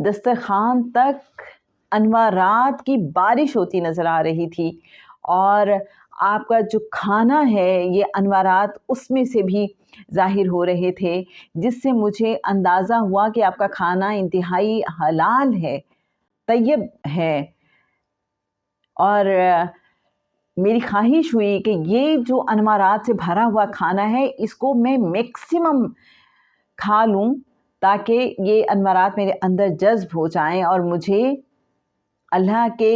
دسترخوان تک انوارات کی بارش ہوتی نظر آ رہی تھی، اور آپ کا جو کھانا ہے یہ انوارات اس میں سے بھی ظاہر ہو رہے تھے، جس سے مجھے اندازہ ہوا کہ آپ کا کھانا انتہائی حلال ہے، طیب ہے۔ اور میری خواہش ہوئی کہ یہ جو انوارات سے بھرا ہوا کھانا ہے اس کو میں میکسیمم کھا لوں، تاکہ یہ انوارات میرے اندر جذب ہو جائیں اور مجھے اللہ کے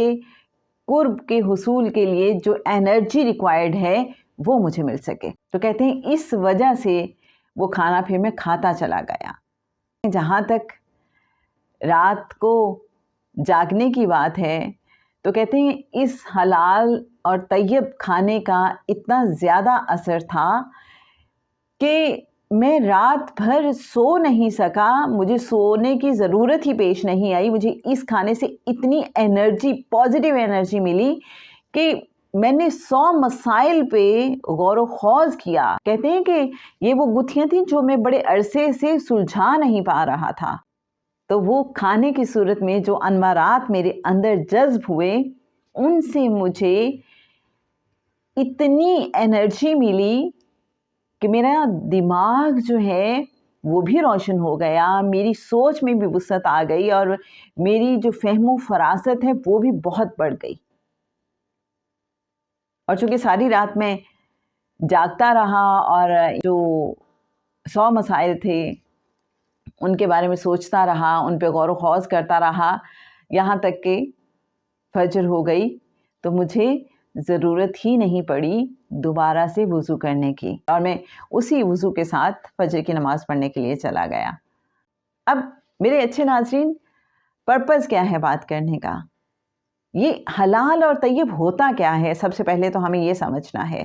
قرب کے حصول کے لیے جو انرجی ریکوائرڈ ہے وہ مجھے مل سکے۔ تو کہتے ہیں اس وجہ سے وہ کھانا پھر میں کھاتا چلا گیا۔ جہاں تک رات کو جاگنے کی بات ہے تو کہتے ہیں اس حلال اور طیب کھانے کا اتنا زیادہ اثر تھا کہ میں رات بھر سو نہیں سکا، مجھے سونے کی ضرورت ہی پیش نہیں آئی۔ مجھے اس کھانے سے اتنی انرجی، پازیٹیو انرجی ملی کہ میں نے 100 مسائل پہ غور و خوض کیا۔ کہتے ہیں کہ یہ وہ گتھیاں تھیں جو میں بڑے عرصے سے سلجھا نہیں پا رہا تھا، تو وہ کھانے کی صورت میں جو انوارات میرے اندر جذب ہوئے ان سے مجھے اتنی انرجی ملی کہ میرا دماغ جو ہے وہ بھی روشن ہو گیا، میری سوچ میں بھی وسعت آ گئی، اور میری جو فہم و فراست ہے وہ بھی بہت بڑھ گئی۔ اور چونکہ ساری رات میں جاگتا رہا اور جو 100 مسائل تھے ان کے بارے میں سوچتا رہا، ان پہ غور و خوض کرتا رہا، یہاں تک کہ فجر ہو گئی، تو مجھے ضرورت ہی نہیں پڑی دوبارہ سے وضو کرنے کی، اور میں اسی وضو کے ساتھ فجر کی نماز پڑھنے کے لیے چلا گیا۔ اب میرے اچھے ناظرین، پرپس کیا ہے بات کرنے کا؟ یہ حلال اور طیب ہوتا کیا ہے؟ سب سے پہلے تو ہمیں یہ سمجھنا ہے،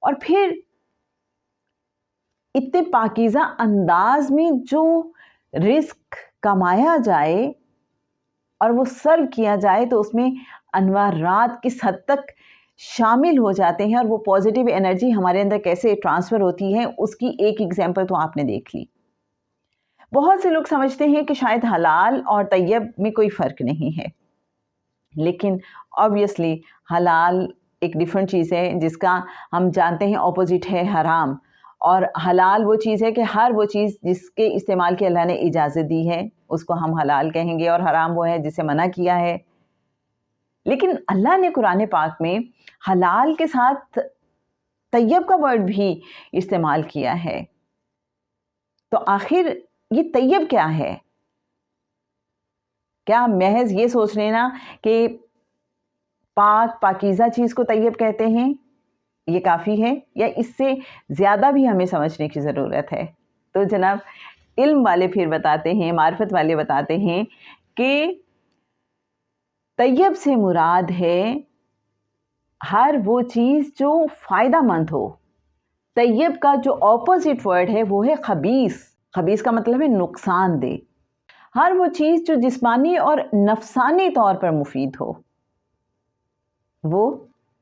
اور پھر اتنے پاکیزہ انداز میں جو رزق کمایا جائے اور وہ سرو کیا جائے تو اس میں انوارات کس حد تک شامل ہو جاتے ہیں، اور وہ پازیٹیو انرجی ہمارے اندر کیسے ٹرانسفر ہوتی ہے، اس کی ایک ایگزامپل تو آپ نے دیکھ لی۔ بہت سے لوگ سمجھتے ہیں کہ شاید حلال اور طیب میں کوئی فرق نہیں ہے، لیکن آبویسلی حلال ایک ڈیفرنٹ چیز ہے جس کا ہم جانتے ہیں اپوزٹ ہے حرام، اور حلال وہ چیز ہے کہ ہر وہ چیز جس کے استعمال کی اللہ نے اجازت دی ہے اس کو ہم حلال کہیں گے، اور حرام وہ ہے جسے منع کیا ہے۔ لیکن اللہ نے قرآن پاک میں حلال کے ساتھ طیب کا ورڈ بھی استعمال کیا ہے، تو آخر یہ طیب کیا ہے؟ کیا محض یہ سوچ لینا کہ پاکیزہ چیز کو طیب کہتے ہیں یہ کافی ہے، یا اس سے زیادہ بھی ہمیں سمجھنے کی ضرورت ہے؟ تو جناب علم والے پھر بتاتے ہیں، معرفت والے بتاتے ہیں کہ طیب سے مراد ہے ہر وہ چیز جو فائدہ مند ہو۔ طیب کا جو اپوزٹ ورڈ ہے وہ ہے خبیث۔ خبیث کا مطلب ہے نقصان دہ۔ ہر وہ چیز جو جسمانی اور نفسانی طور پر مفید ہو وہ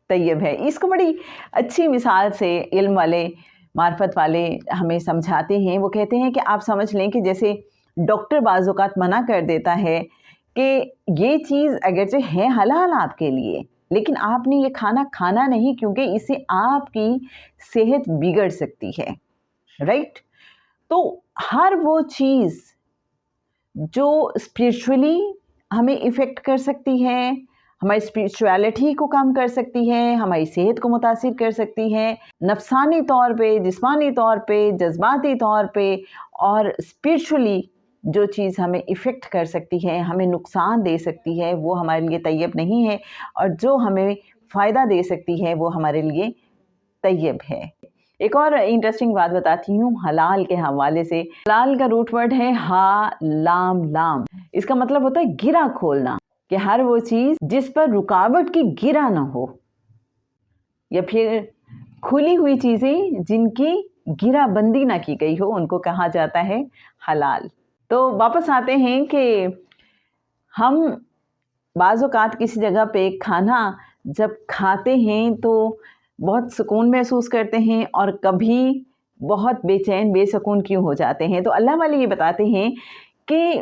طیب ہے۔ اس کو بڑی اچھی مثال سے علم والے، معرفت والے ہمیں سمجھاتے ہیں۔ وہ کہتے ہیں کہ آپ سمجھ لیں کہ جیسے ڈاکٹر بعض اوقات منع کر دیتا ہے کہ یہ چیز اگرچہ ہے حلال آپ کے لیے، لیکن آپ نے یہ کھانا کھانا نہیں کیونکہ اس سے آپ کی صحت بگڑ سکتی ہے، رائٹ؟ تو ہر وہ چیز جو اسپرچولی ہمیں ایفیکٹ کر سکتی ہے، ہماری اسپرچویلٹی کو کم کر سکتی ہے، ہماری صحت کو متاثر کر سکتی ہے، نفسانی طور پہ، جسمانی طور پہ، جذباتی طور پہ، اور اسپرچولی جو چیز ہمیں ایفیکٹ کر سکتی ہے، ہمیں نقصان دے سکتی ہے، وہ ہمارے لیے طیب نہیں ہے، اور جو ہمیں فائدہ دے سکتی ہے وہ ہمارے لیے طیب ہے۔ ایک اور انٹرسٹنگ بات بتاتی ہوں حلال کے حوالے سے۔ حلال کا روٹ ورڈ ہے ہا لام لام۔ اس کا مطلب ہوتا ہے گرہ کھولنا، کہ ہر وہ چیز جس پر رکاوٹ کی گرہ نہ ہو، یا پھر کھلی ہوئی چیزیں جن کی گرہ بندی نہ کی گئی ہو ان کو کہا جاتا ہے حلال۔ تو واپس آتے ہیں کہ ہم بعض اوقات کسی جگہ پہ کھانا جب کھاتے ہیں تو بہت سکون محسوس کرتے ہیں، اور کبھی بہت بے چین بے سکون کیوں ہو جاتے ہیں۔ تو اللہ والے یہ بتاتے ہیں کہ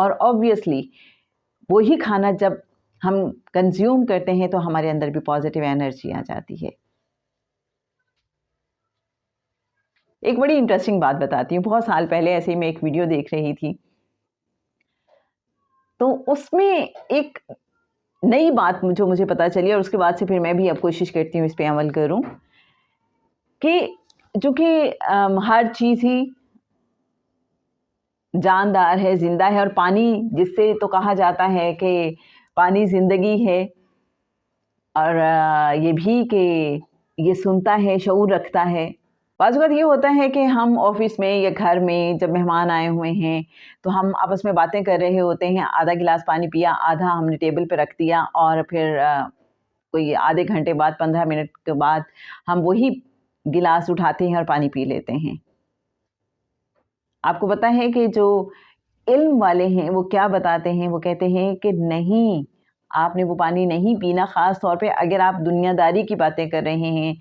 اور آبویسلی وہی کھانا جب ہم کنزیوم کرتے ہیں تو ہمارے اندر بھی پازیٹیو انرجی آ جاتی ہے۔ ایک بڑی انٹرسٹنگ بات بتاتی ہوں، بہت سال پہلے ایسے ہی میں ایک ویڈیو دیکھ رہی تھی، تو اس میں ایک نئی بات جو مجھے پتہ چلی، اور اس کے بعد سے پھر میں بھی اب کوشش کرتی ہوں اس پہ عمل کروں، کہ جو کہ ہر چیز ہی جاندار ہے، زندہ ہے، اور پانی جس سے تو کہا جاتا ہے کہ پانی زندگی ہے، اور یہ بھی کہ یہ سنتا ہے، شعور رکھتا ہے۔ بعض اوقات یہ ہوتا ہے کہ ہم آفس میں یا گھر میں جب مہمان آئے ہوئے ہیں تو ہم آپس میں باتیں کر رہے ہوتے ہیں، آدھا گلاس پانی پیا، آدھا ہم نے ٹیبل پہ رکھ دیا، اور پھر کوئی آدھے گھنٹے بعد 15 منٹ کے بعد ہم وہی گلاس اٹھاتے ہیں اور پانی پی لیتے ہیں۔ آپ کو پتہ ہے کہ جو علم والے ہیں وہ کیا بتاتے ہیں؟ وہ کہتے ہیں کہ نہیں، آپ نے وہ پانی نہیں پینا، خاص طور پہ اگر آپ دنیا داری کی باتیں کر رہے ہیں۔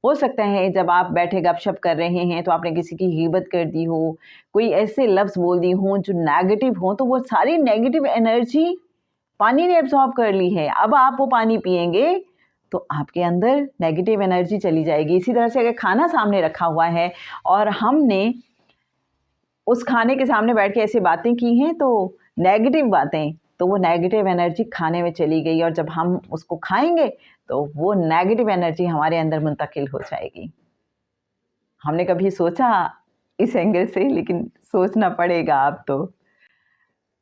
ہو سکتا ہے جب آپ بیٹھے گپ شپ کر رہے ہیں تو آپ نے کسی کی غیبت کر دی ہو، کوئی ایسے لفظ بول دی ہوں جو نیگیٹو ہوں، تو وہ ساری نیگیٹو انرجی پانی نے ایبزارب کر لی ہے۔ اب آپ وہ پانی پئیں گے تو آپ کے اندر نیگیٹو انرجی چلی جائے گی۔ اسی طرح سے اگر کھانا سامنے رکھا ہوا ہے اور ہم نے اس کھانے کے سامنے بیٹھ کے ایسی باتیں کی ہیں تو نیگیٹو باتیں، تو وہ نیگیٹو انرجی کھانے میں چلی گئی، اور جب ہم اس کو کھائیں گے تو وہ نیگیٹو انرجی ہمارے اندر منتقل ہو جائے گی۔ ہم نے کبھی سوچا اس اینگل سے، لیکن سوچنا پڑے گا اب تو،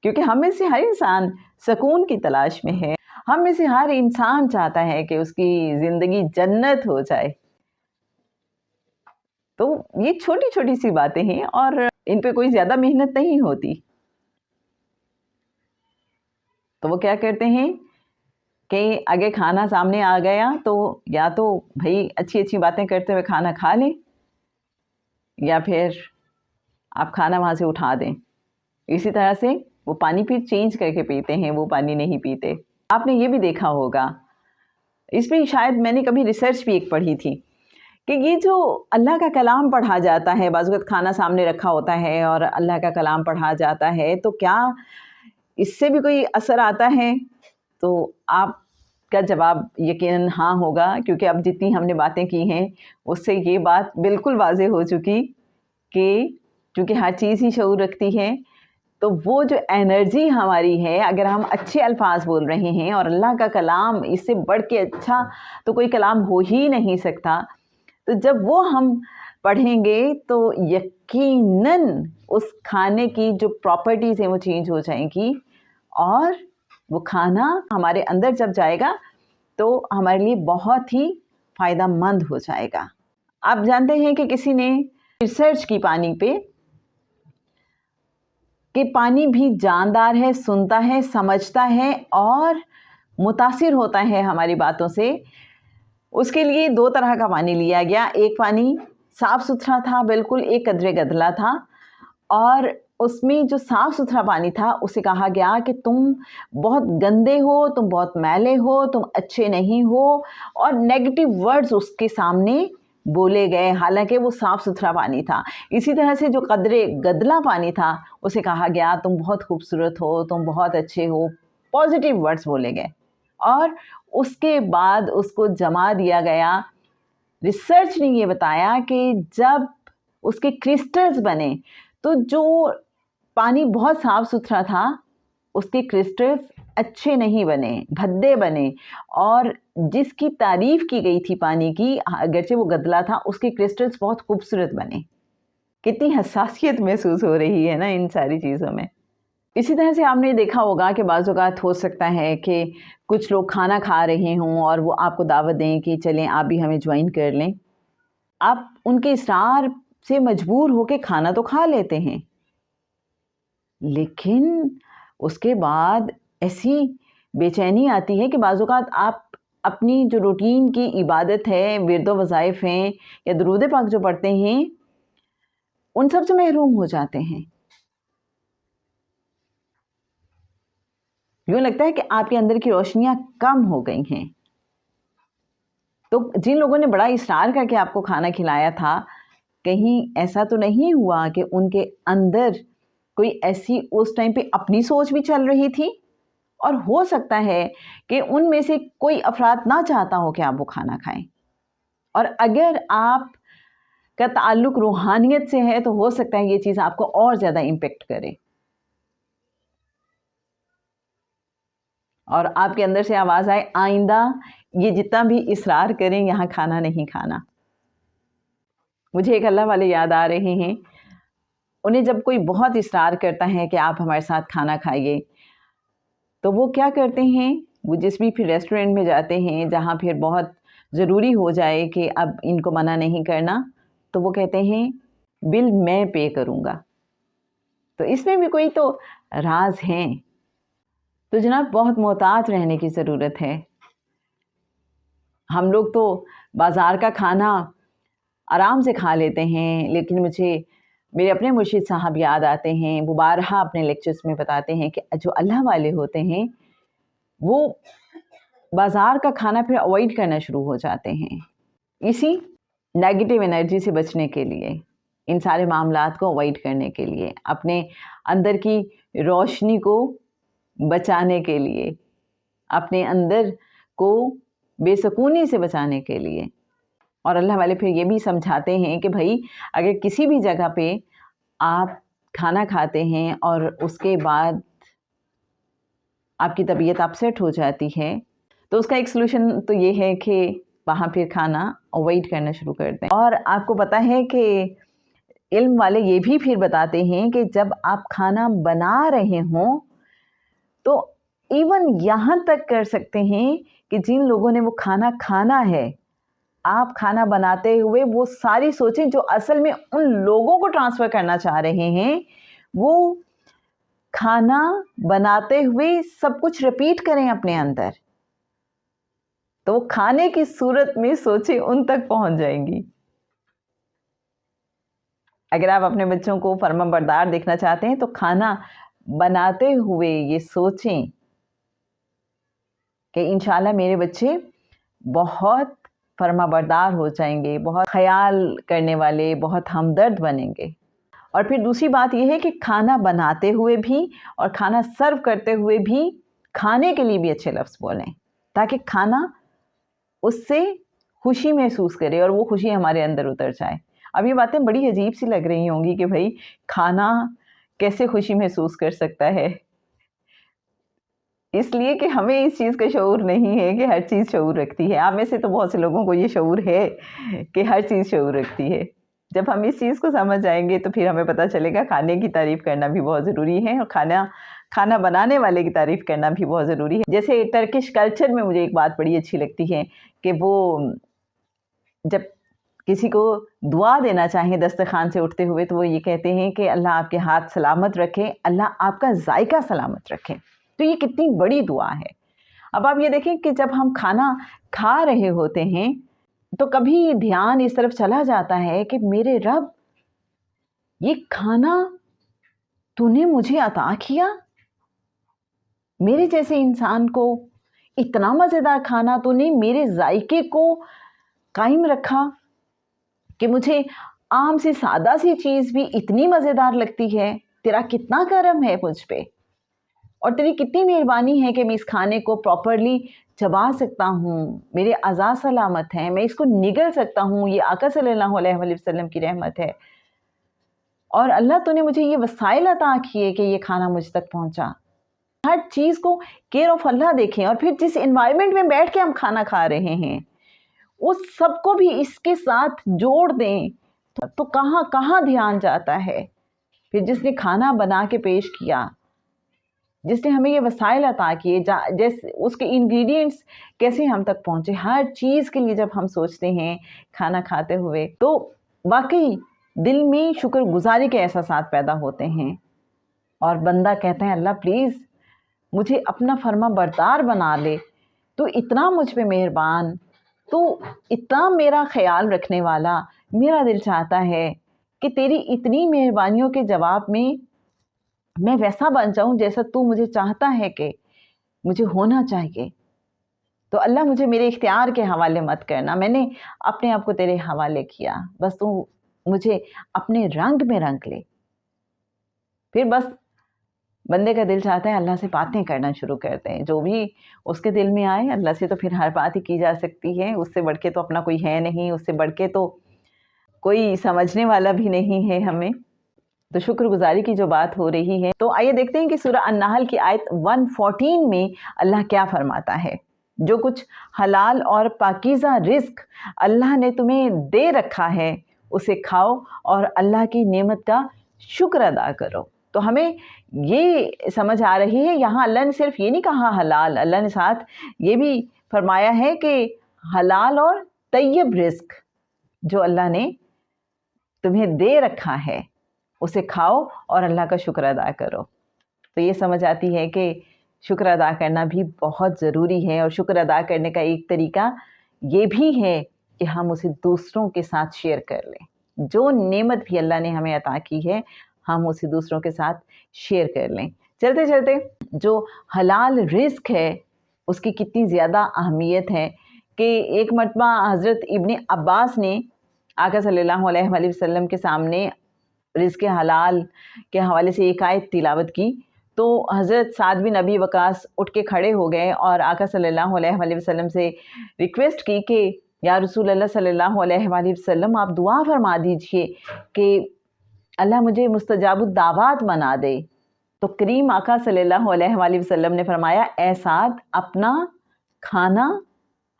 کیونکہ ہم میں سے ہر انسان سکون کی تلاش میں ہے، ہم میں سے ہر انسان چاہتا ہے کہ اس کی زندگی جنت ہو جائے۔ تو یہ چھوٹی چھوٹی سی باتیں ہیں اور ان پہ کوئی زیادہ محنت نہیں ہوتی۔ تو وہ کیا کرتے ہیں کہ اگر کھانا سامنے آ گیا تو یا تو بھائی اچھی اچھی باتیں کرتے ہوئے کھانا کھا لیں، یا پھر آپ کھانا وہاں سے اٹھا دیں۔ اسی طرح سے وہ پانی پھر چینج کر کے پیتے ہیں، وہ پانی نہیں پیتے۔ آپ نے یہ بھی دیکھا ہوگا، اس پہ شاید میں نے کبھی ریسرچ بھی ایک پڑھی تھی، کہ یہ جو اللہ کا کلام پڑھا جاتا ہے، بعض وقت کھانا سامنے رکھا ہوتا ہے اور اللہ کا کلام پڑھا جاتا ہے، تو کیا اس سے بھی کوئی اثر آتا ہے؟ تو آپ کا جواب یقیناً ہاں ہوگا، کیونکہ اب جتنی ہم نے باتیں کی ہیں اس سے یہ بات بالکل واضح ہو چکی کہ چونکہ ہر چیز ہی شعور رکھتی ہے، تو وہ جو انرجی ہماری ہے، اگر ہم اچھے الفاظ بول رہے ہیں، اور اللہ کا کلام اس سے بڑھ کے اچھا تو کوئی کلام ہو ہی نہیں سکتا، تو جب وہ ہم پڑھیں گے تو یقیناً اس کھانے کی جو پراپرٹیز ہیں وہ چینج ہو جائیں گی، اور وہ کھانا ہمارے اندر جب جائے گا تو ہمارے لیے بہت ہی فائدہ مند ہو جائے گا۔ آپ جانتے ہیں کہ کسی نے ریسرچ کی پانی پہ، کہ پانی بھی جاندار ہے، سنتا ہے، سمجھتا ہے اور متاثر ہوتا ہے ہماری باتوں سے۔ اس کے لیے 2 طرح کا پانی لیا گیا، ایک پانی صاف ستھرا تھا بالکل، ایک قدرے گدلا تھا، اور اس میں جو صاف ستھرا پانی تھا اسے کہا گیا کہ تم بہت گندے ہو، تم بہت میلے ہو، تم اچھے نہیں ہو، اور نیگیٹو ورڈز اس کے سامنے بولے گئے، حالانکہ وہ صاف ستھرا پانی تھا۔ اسی طرح سے جو قدرے گدلا پانی تھا اسے کہا گیا تم بہت خوبصورت ہو، تم بہت اچھے ہو، پازیٹیو ورڈز بولے گئے، اور اس کے بعد اس کو جما دیا گیا۔ ریسرچ نے یہ بتایا کہ جب اس کے کرسٹلز بنے تو جو پانی بہت صاف ستھرا تھا اس کے کرسٹلز اچھے نہیں بنے، بھدے بنے، اور جس کی تعریف کی گئی تھی پانی کی، اگرچہ وہ گدلا تھا، اس کے کرسٹلز بہت خوبصورت بنے۔ کتنی حساسیت محسوس ہو رہی ہے نا ان ساری چیزوں میں۔ اسی طرح سے آپ نے دیکھا ہوگا کہ بعض اوقات ہو سکتا ہے کہ کچھ لوگ کھانا کھا رہے ہوں اور وہ آپ کو دعوت دیں کہ چلیں آپ بھی ہمیں جوائن کر لیں۔ آپ ان کے اصرار سے مجبور ہو کے کھانا تو کھا لیتے ہیں، لیکن اس کے بعد ایسی بے چینی آتی ہے کہ بعض اوقات آپ اپنی جو روٹین کی عبادت ہے، ورد و وظائف ہیں یا درود پاک جو پڑھتے ہیں، ان سب سے محروم ہو جاتے ہیں۔ یوں لگتا ہے کہ آپ کے اندر کی روشنیاں کم ہو گئی ہیں۔ تو جن لوگوں نے بڑا اصرار کر کے آپ کو کھانا کھلایا تھا، کہیں ایسا تو نہیں ہوا کہ ان کے اندر کوئی ایسی اس ٹائم پہ اپنی سوچ بھی چل رہی تھی، اور ہو سکتا ہے کہ ان میں سے کوئی افراد نہ چاہتا ہو کہ آپ وہ کھانا کھائیں، اور اگر آپ کا تعلق روحانیت سے ہے تو ہو سکتا ہے یہ چیز آپ کو اور زیادہ امپیکٹ کرے، اور آپ کے اندر سے آواز آئے آئندہ یہ جتنا بھی اصرار کریں یہاں کھانا نہیں کھانا۔ مجھے ایک اللہ والے یاد آ رہے ہیں، انہیں جب کوئی بہت اصرار کرتا ہے کہ آپ ہمارے ساتھ کھانا کھائیے، تو وہ کیا کرتے ہیں، وہ جس بھی پھر ریسٹورنٹ میں جاتے ہیں جہاں پھر بہت ضروری ہو جائے کہ اب ان کو منع نہیں کرنا، تو وہ کہتے ہیں بل میں پے کروں گا۔ تو اس میں بھی کوئی تو راز ہیں۔ تو جناب بہت محتاط رہنے کی ضرورت ہے۔ ہم لوگ تو بازار کا کھانا آرام سے کھا لیتے ہیں، لیکن مجھے میرے اپنے مرشد صاحب یاد آتے ہیں، وہ بارہا اپنے لیکچرز میں بتاتے ہیں کہ جو اللہ والے ہوتے ہیں وہ بازار کا کھانا پھر اوائڈ کرنا شروع ہو جاتے ہیں، اسی نیگیٹو انرجی سے بچنے کے لیے، ان سارے معاملات کو اوائڈ کرنے کے لیے، اپنے اندر کی روشنی کو بچانے کے لیے، اپنے اندر کو بے سکونی سے بچانے کے لیے۔ اور اللہ والے پھر یہ بھی سمجھاتے ہیں کہ بھائی اگر کسی بھی جگہ پہ آپ کھانا کھاتے ہیں اور اس کے بعد آپ کی طبیعت اپسیٹ ہو جاتی ہے، تو اس کا ایک سلوشن تو یہ ہے کہ وہاں پھر کھانا اوائڈ کرنا شروع کر دیں۔ اور آپ کو پتہ ہے کہ علم والے یہ بھی پھر بتاتے ہیں کہ جب آپ کھانا بنا رہے ہوں تو ایون یہاں تک کر سکتے ہیں کہ جن لوگوں نے وہ کھانا کھانا ہے، آپ کھانا بناتے ہوئے وہ ساری سوچیں جو اصل میں ان لوگوں کو ٹرانسفر کرنا چاہ رہے ہیں، وہ کھانا بناتے ہوئے سب کچھ ریپیٹ کریں اپنے اندر، تو وہ کھانے کی صورت میں سوچیں ان تک پہنچ جائیں گی۔ اگر آپ اپنے بچوں کو فرما بردار دیکھنا چاہتے ہیں تو کھانا بناتے ہوئے یہ سوچیں کہ انشاءاللہ میرے بچے بہت فرما بردار ہو جائیں گے، بہت خیال کرنے والے، بہت ہمدرد بنیں گے۔ اور پھر دوسری بات یہ ہے کہ کھانا بناتے ہوئے بھی اور کھانا سرو کرتے ہوئے بھی کھانے کے لیے بھی اچھے لفظ بولیں، تاکہ کھانا اس سے خوشی محسوس کرے اور وہ خوشی ہمارے اندر اتر جائے۔ اب یہ باتیں بڑی عجیب سی لگ رہی ہوں گی کہ بھائی کھانا کیسے خوشی محسوس کر سکتا ہے، اس لیے کہ ہمیں اس چیز کا شعور نہیں ہے کہ ہر چیز شعور رکھتی ہے۔ آپ میں سے تو بہت سے لوگوں کو یہ شعور ہے کہ ہر چیز شعور رکھتی ہے۔ جب ہم اس چیز کو سمجھ جائیں گے تو پھر ہمیں پتہ چلے گا کھانے کی تعریف کرنا بھی بہت ضروری ہے، اور کھانا بنانے والے کی تعریف کرنا بھی بہت ضروری ہے۔ جیسے ٹرکش کلچر میں مجھے ایک بات بڑی اچھی لگتی ہے کہ وہ جب کسی کو دعا دینا چاہیں دسترخوان سے اٹھتے ہوئے تو وہ یہ کہتے ہیں کہ اللہ آپ کے ہاتھ سلامت رکھے، اللہ آپ کا ذائقہ سلامت رکھے۔ تو یہ کتنی بڑی دعا ہے۔ اب آپ یہ دیکھیں کہ جب ہم کھانا کھا رہے ہوتے ہیں تو کبھی دھیان اس طرف چلا جاتا ہے کہ میرے رب، یہ کھانا تو نے مجھے عطا کیا، میرے جیسے انسان کو اتنا مزیدار کھانا تو نے میرے ذائقے کو قائم رکھا کہ مجھے عام سی سادہ سی چیز بھی اتنی مزیدار لگتی ہے۔ تیرا کتنا کرم ہے مجھ پہ، اور تیری کتنی مہربانی ہے کہ میں اس کھانے کو پراپرلی چبا سکتا ہوں، میرے اعضاء سلامت ہیں، میں اس کو نگل سکتا ہوں۔ یہ آقا صلی اللہ علیہ وسلم کی رحمت ہے، اور اللہ تو نے مجھے یہ وسائل عطا کیے کہ یہ کھانا مجھ تک پہنچا۔ ہر چیز کو کیئر آف اللہ دیکھیں، اور پھر جس انوائرمنٹ میں بیٹھ کے ہم کھانا کھا رہے ہیں اس سب کو بھی اس کے ساتھ جوڑ دیں تو کہاں کہاں دھیان جاتا ہے۔ پھر جس نے کھانا بنا کے پیش کیا، جس نے ہمیں یہ وسائل عطا کیے، جیسے اس کے انگریڈینٹس کیسے ہم تک پہنچے، ہر چیز کے لیے جب ہم سوچتے ہیں کھانا کھاتے ہوئے تو واقعی دل میں شکر گزاری کے احساسات پیدا ہوتے ہیں، اور بندہ کہتا ہے اللہ پلیز مجھے اپنا فرما بردار بنا لے، تو اتنا مجھ پہ مہربان، تو اتنا میرا خیال رکھنے والا، میرا دل چاہتا ہے کہ تیری اتنی مہربانیوں کے جواب میں ویسا بن جاؤں جیسا تو مجھے چاہتا ہے کہ مجھے ہونا چاہیے۔ تو اللہ مجھے میرے اختیار کے حوالے مت کرنا، میں نے اپنے آپ کو تیرے حوالے کیا، بس تو مجھے اپنے رنگ میں رنگ لے۔ پھر بس بندے کا دل چاہتا ہے اللہ سے باتیں کرنا شروع کرتے ہیں، جو بھی اس کے دل میں آئے اللہ سے تو پھر ہر بات ہی کی جا سکتی ہے، اس سے بڑھ کے تو اپنا کوئی ہے نہیں، اس سے بڑھ کے تو کوئی سمجھنے والا بھی نہیں ہے ہمیں۔ تو شکر گزاری کی جو بات ہو رہی ہے، تو آئیے دیکھتے ہیں کہ سورہ النحل کی آیت 114 میں اللہ کیا فرماتا ہے۔ جو کچھ حلال اور پاکیزہ رزق اللہ نے تمہیں دے رکھا ہے اسے کھاؤ اور اللہ کی نعمت کا شکر ادا کرو۔ تو ہمیں یہ سمجھ آ رہی ہے یہاں اللہ نے صرف یہ نہیں کہا حلال، اللہ نے ساتھ یہ بھی فرمایا ہے کہ حلال اور طیب رزق جو اللہ نے تمہیں دے رکھا ہے اسے کھاؤ اور اللہ کا شکر ادا کرو۔ تو یہ سمجھ آتی ہے کہ شکر ادا کرنا بھی بہت ضروری ہے، اور شکر ادا کرنے کا ایک طریقہ یہ بھی ہے کہ ہم اسے دوسروں کے ساتھ شیئر کر لیں۔ جو نعمت بھی اللہ نے ہمیں عطا کی ہے ہم اسے دوسروں کے ساتھ شیئر کر لیں۔ چلتے چلتے جو حلال رزق ہے اس کی کتنی زیادہ اہمیت ہے کہ ایک مرتبہ حضرت ابن عباس نے آقا صلی اللہ علیہ وآلہ وسلم کے سامنے رزق حلال کے حوالے سے ایک آیت تلاوت کی، تو حضرت سعد بن ابی وقاص اٹھ کے کھڑے ہو گئے اور آقا صلی اللہ علیہ وآلہ وسلم سے ریکویسٹ کی کہ یا رسول اللہ صلی اللہ علیہ وآلہ وسلم آپ دعا فرما دیجئے کہ اللہ مجھے مستجاب الدعوات بنا دے۔ تو کریم آقا صلی اللہ علیہ وآلہ وسلم نے فرمایا اے سعد اپنا کھانا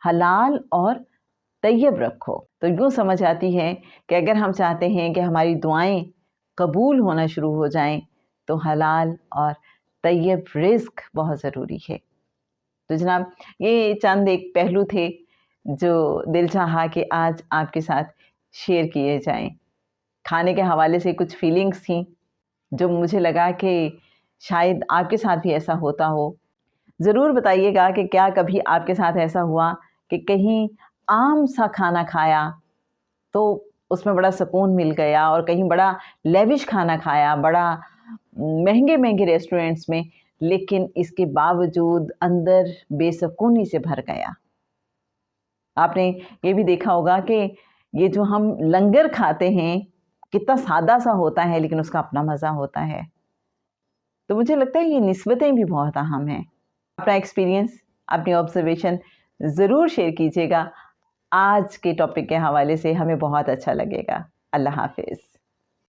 حلال اور طیب رکھو۔ تو یوں سمجھ آتی ہے کہ اگر ہم چاہتے ہیں کہ ہماری دعائیں قبول ہونا شروع ہو جائیں تو حلال اور طیب رزق بہت ضروری ہے۔ تو جناب یہ چند ایک پہلو تھے جو دل چاہا کہ آج آپ کے ساتھ شیئر کیے جائیں۔ کھانے کے حوالے سے کچھ فیلنگز تھیں جو مجھے لگا کہ شاید آپ کے ساتھ بھی ایسا ہوتا ہو۔ ضرور بتائیے گا کہ کیا کبھی آپ کے ساتھ ایسا ہوا کہ کہیں عام سا کھانا کھایا تو اس میں بڑا سکون مل گیا، اور کہیں بڑا لیوش کھانا کھایا بڑا مہنگے مہنگے ریسٹورنٹس میں، لیکن اس کے باوجود اندر بے سکونی سے بھر گیا۔ آپ نے یہ بھی دیکھا ہوگا کہ یہ جو ہم لنگر کھاتے ہیں کتنا سادہ سا ہوتا ہے لیکن اس کا اپنا مزہ ہوتا ہے۔ تو مجھے لگتا ہے یہ نسبتیں بھی بہت اہم ہیں۔ اپنا ایکسپیرینس اپنی آبزرویشن ضرور شیئر کیجیے گا۔ آج کے ٹاپک کے حوالے سے ہمیں بہت اچھا لگے گا۔ اللہ حافظ۔